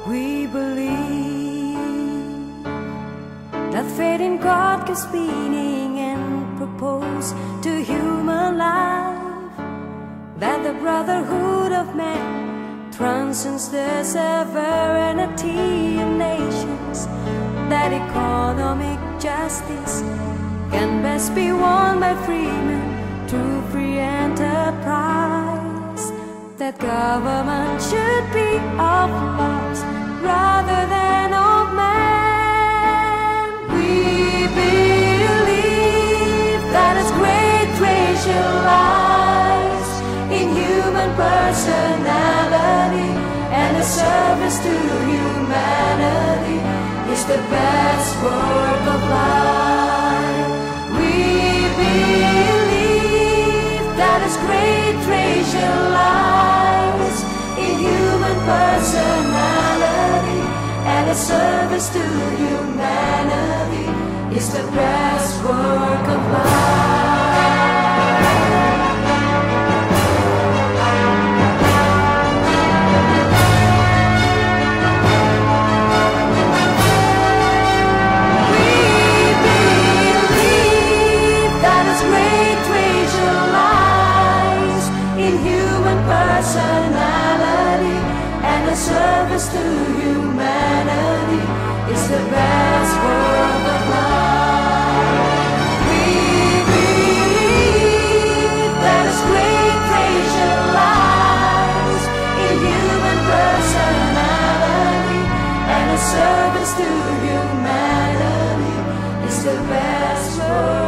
We believe that faith in God gives meaning and purpose to human life, that the brotherhood of man transcends the sovereignty of nations, that economic justice can best be won by freemen through free enterprise, that government should be of laws rather than of man. We believe that His great treasure lies in human personality, and the service to humanity is the best work of life. We believe that His great treasure lies in human personality, and His service to humanity is the best work of life. Personality and the service to humanity is the best work of life. We believe that His great treasure lies in human personality, and the service to humanity is the best work.